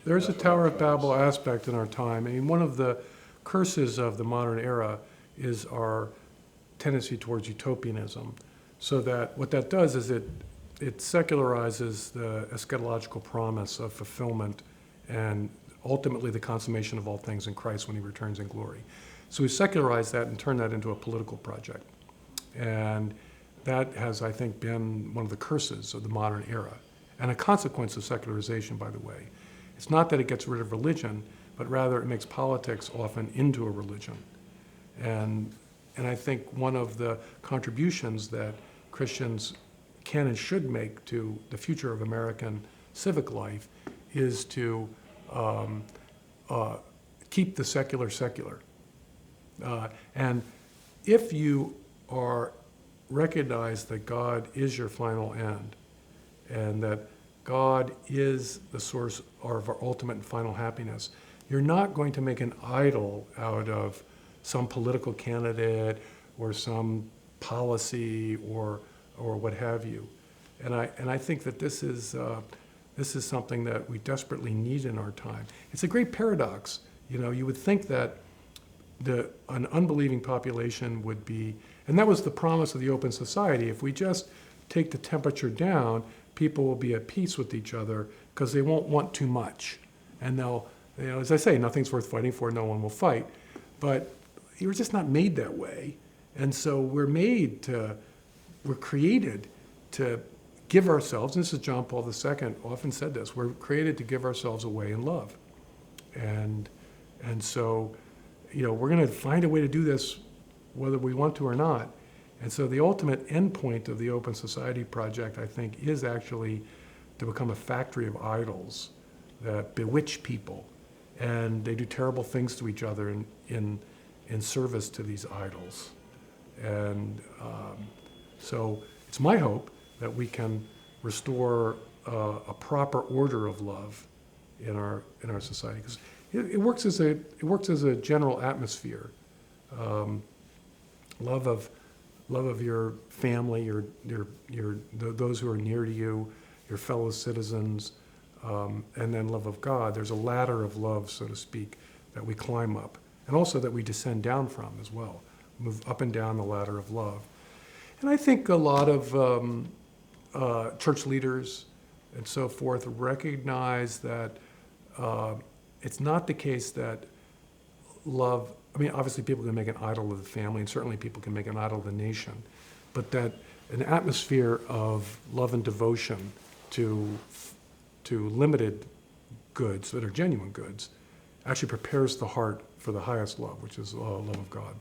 There's a That's what Tower I'm of trying to Babel say. aspect in our time. I mean, one of the curses of the modern era is our tendency towards utopianism. So that what that does is it secularizes the eschatological promise of fulfillment and ultimately the consummation of all things in Christ when he returns in glory. So we secularize that and turn that into a political project. And that has, I think, been one of the curses of the modern era, and a consequence of secularization, by the way. It's not that it gets rid of religion, but rather it makes politics often into a religion. And I think one of the contributions that Christians can and should make to the future of American civic life is to keep the secular secular. And if you recognize that God is your final end, and that God is the source of our ultimate and final happiness, you're not going to make an idol out of some political candidate or some policy or what have you. And I think that this is something that we desperately need in our time. It's a great paradox. You know, you would think that an unbelieving population would be, and that was the promise of the open society. If we just take the temperature down, people will be at peace with each other because they won't want too much. And they'll, you know, as I say, nothing's worth fighting for, no one will fight. But we're just not made that way. And so we're created to give ourselves, and this is John Paul II often said this, we're created to give ourselves away in love. And so, you know, we're going to find a way to do this whether we want to or not. And so the ultimate endpoint of the Open Society Project, I think, is actually to become a factory of idols that bewitch people. And they do terrible things to each other in service to these idols. And so it's my hope that we can restore a proper order of love in our society, because it works as a general atmosphere. Love of your family, those who are near to you, your fellow citizens, and then love of God. There's a ladder of love, so to speak, that we climb up, and also that we descend down from as well, move up and down the ladder of love. And I think a lot of church leaders and so forth recognize that it's not the case that love, I mean, obviously people can make an idol of the family, and certainly people can make an idol of the nation, but that an atmosphere of love and devotion to limited goods that are genuine goods actually prepares the heart for the highest love, which is love of God.